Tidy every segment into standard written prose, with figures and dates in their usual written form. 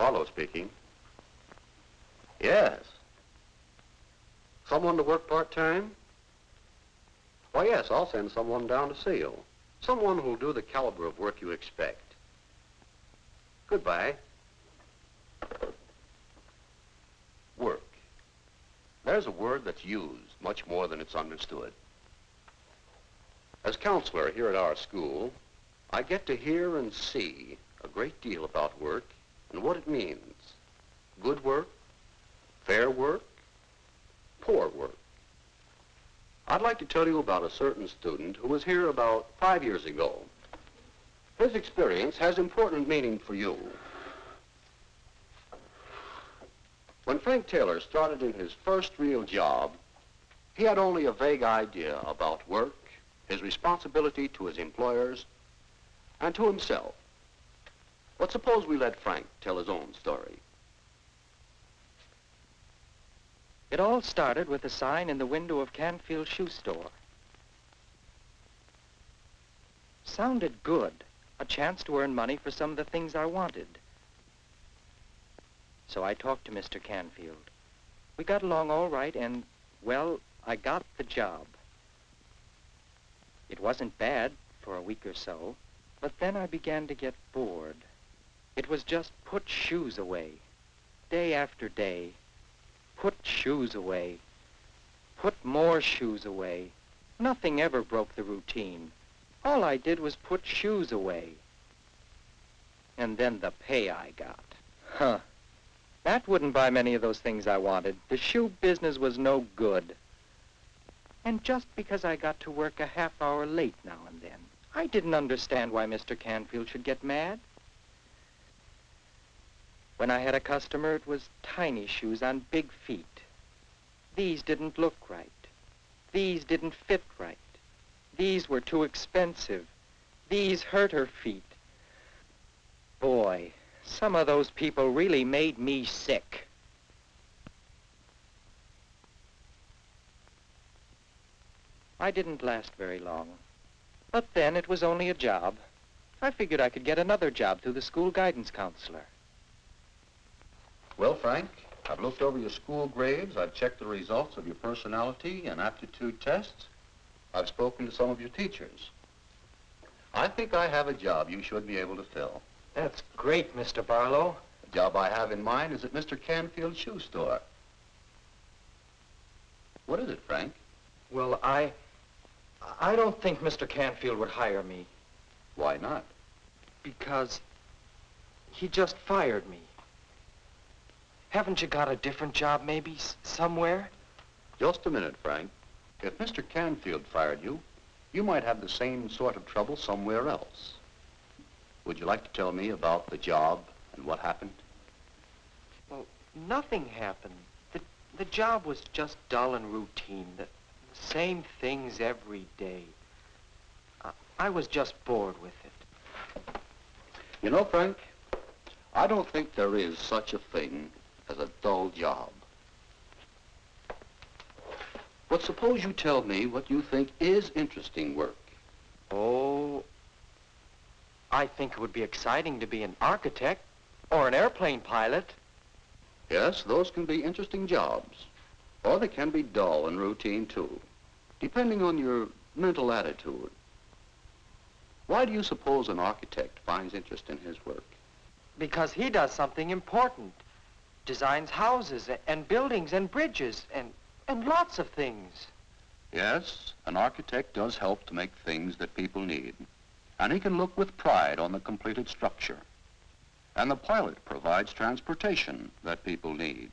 Barlow speaking. Yes. Someone to work part-time? Why, yes, I'll send someone down to see you. Someone who'll do the caliber of work you expect. Goodbye. Work. There's a word that's used much more than it's understood. As counselor here at our school, I get to hear and see a great deal about work and what it means. Good work, fair work, poor work. I'd like to tell you about a certain student who was here about 5 years ago. His experience has important meaning for you. When Frank Taylor started in his first real job, he had only a vague idea about work, his responsibility to his employers, and to himself. But suppose we let Frank tell his own story. It all started with a sign in the window of Canfield's shoe store. Sounded good, a chance to earn money for some of the things I wanted. So I talked to Mr. Canfield. We got along all right and, well, I got the job. It wasn't bad for a week or so, but then I began to get bored. It was just put shoes away, day after day. Put shoes away. Put more shoes away. Nothing ever broke the routine. All I did was put shoes away. And then the pay I got. Huh. That wouldn't buy many of those things I wanted. The shoe business was no good. And just because I got to work a half hour late now and then, I didn't understand why Mr. Canfield should get mad. When I had a customer, it was tiny shoes on big feet. These didn't look right. These didn't fit right. These were too expensive. These hurt her feet. Boy, some of those people really made me sick. I didn't last very long. But then it was only a job. I figured I could get another job through the school guidance counselor. Well, Frank, I've looked over your school grades. I've checked the results of your personality and aptitude tests. I've spoken to some of your teachers. I think I have a job you should be able to fill. That's great, Mr. Barlow. The job I have in mind is at Mr. Canfield's shoe store. What is it, Frank? Well, I don't think Mr. Canfield would hire me. Why not? Because he just fired me. Haven't you got a different job, maybe, somewhere? Just a minute, Frank. If Mr. Canfield fired you, you might have the same sort of trouble somewhere else. Would you like to tell me about the job and what happened? Well, nothing happened. The job was just dull and routine. The same things every day. I was just bored with it. You know, Frank, I don't think there is such a thing as a dull job. But suppose you tell me what you think is interesting work. Oh, I think it would be exciting to be an architect or an airplane pilot. Yes, those can be interesting jobs. Or they can be dull and routine, too, depending on your mental attitude. Why do you suppose an architect finds interest in his work? Because he does something important. Designs houses and buildings and bridges and lots of things. Yes, an architect does help to make things that people need. And he can look with pride on the completed structure. And the pilot provides transportation that people need.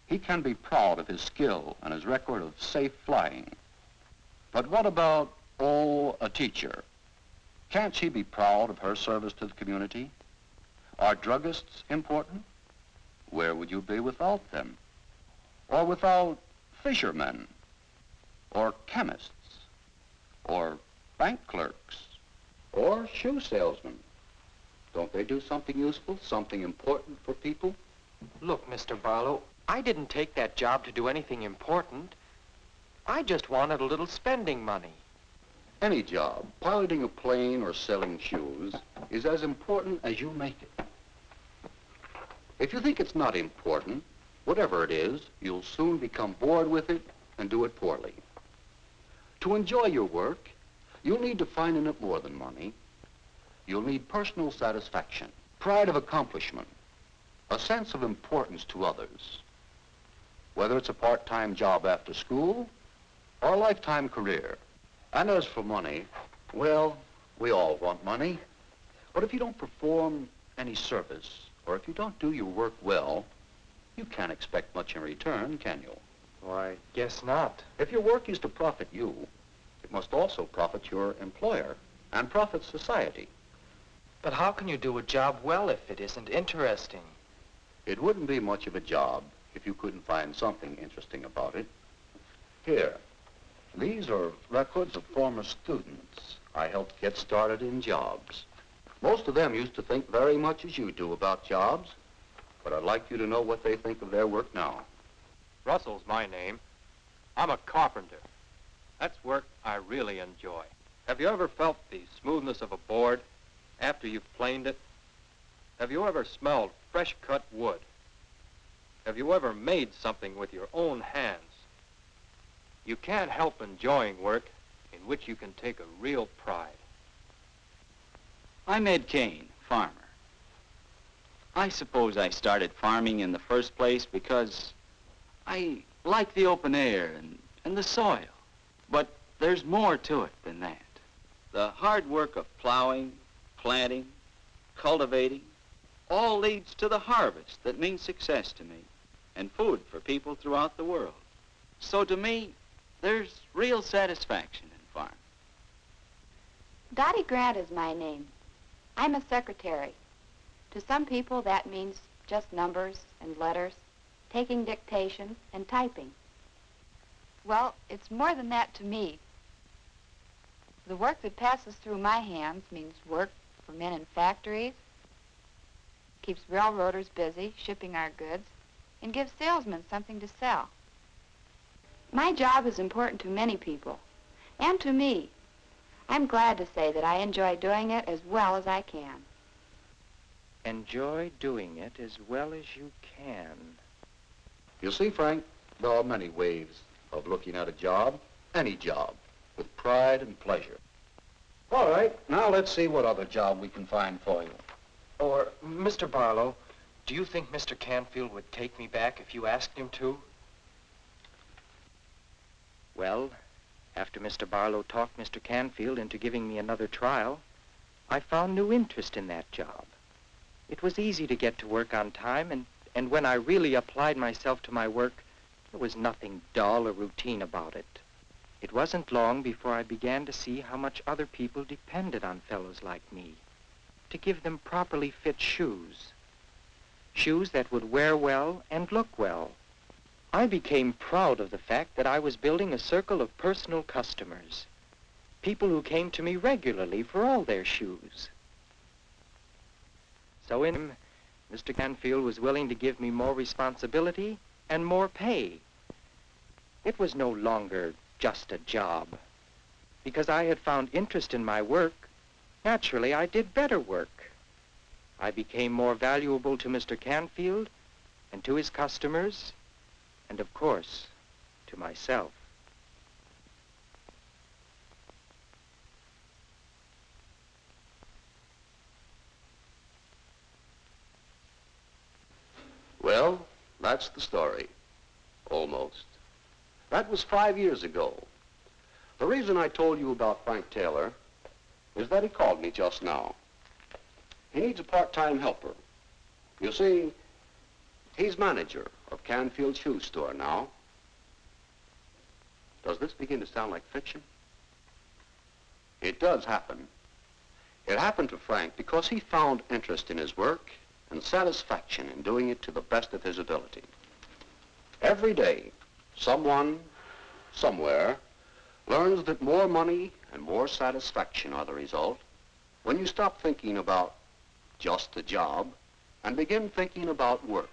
He can be proud of his skill and his record of safe flying. But what about, a teacher? Can't she be proud of her service to the community? Are druggists important? Where would you be without them? Or without fishermen? Or chemists? Or bank clerks? Or shoe salesmen? Don't they do something useful, something important for people? Look, Mr. Barlow, I didn't take that job to do anything important. I just wanted a little spending money. Any job, piloting a plane or selling shoes, is as important as you make it. If you think it's not important, whatever it is, you'll soon become bored with it and do it poorly. To enjoy your work, you'll need to find in it more than money. You'll need personal satisfaction, pride of accomplishment, a sense of importance to others. Whether it's a part-time job after school or a lifetime career. And as for money, well, we all want money. But if you don't perform any service, or if you don't do your work well, you can't expect much in return, can you? Why, guess not. If your work is to profit you, it must also profit your employer and profit society. But how can you do a job well if it isn't interesting? It wouldn't be much of a job if you couldn't find something interesting about it. Here, these are records of former students I helped get started in jobs. Most of them used to think very much as you do about jobs, but I'd like you to know what they think of their work now. Russell's my name. I'm a carpenter. That's work I really enjoy. Have you ever felt the smoothness of a board after you've planed it? Have you ever smelled fresh-cut wood? Have you ever made something with your own hands? You can't help enjoying work in which you can take a real pride. I'm Ed Kane, farmer. I suppose I started farming in the first place because I like the open air and the soil. But there's more to it than that. The hard work of plowing, planting, cultivating, all leads to the harvest that means success to me and food for people throughout the world. So to me, there's real satisfaction in farming. Dottie Grant is my name. I'm a secretary. To some people, that means just numbers and letters, taking dictation and typing. Well, it's more than that to me. The work that passes through my hands means work for men in factories, keeps railroaders busy shipping our goods, and gives salesmen something to sell. My job is important to many people, and to me. I'm glad to say that I enjoy doing it as well as I can. Enjoy doing it as well as you can. You see, Frank, there are many ways of looking at a job, any job, with pride and pleasure. All right, now let's see what other job we can find for you. Or, Mr. Barlow, do you think Mr. Canfield would take me back if you asked him to? Well, after Mr. Barlow talked Mr. Canfield into giving me another trial, I found new interest in that job. It was easy to get to work on time, and when I really applied myself to my work, there was nothing dull or routine about it. It wasn't long before I began to see how much other people depended on fellows like me to give them properly fit shoes. Shoes that would wear well and look well. I became proud of the fact that I was building a circle of personal customers, people who came to me regularly for all their shoes. So in him, Mr. Canfield was willing to give me more responsibility and more pay. It was no longer just a job. Because I had found interest in my work, naturally I did better work. I became more valuable to Mr. Canfield and to his customers, and of course, to myself. Well, that's the story. Almost. That was 5 years ago. The reason I told you about Frank Taylor is that he called me just now. He needs a part-time helper. You see, he's manager of Canfield Shoe Store now. Does this begin to sound like fiction? It does happen. It happened to Frank because he found interest in his work and satisfaction in doing it to the best of his ability. Every day, someone, somewhere, learns that more money and more satisfaction are the result when you stop thinking about just the job and begin thinking about work.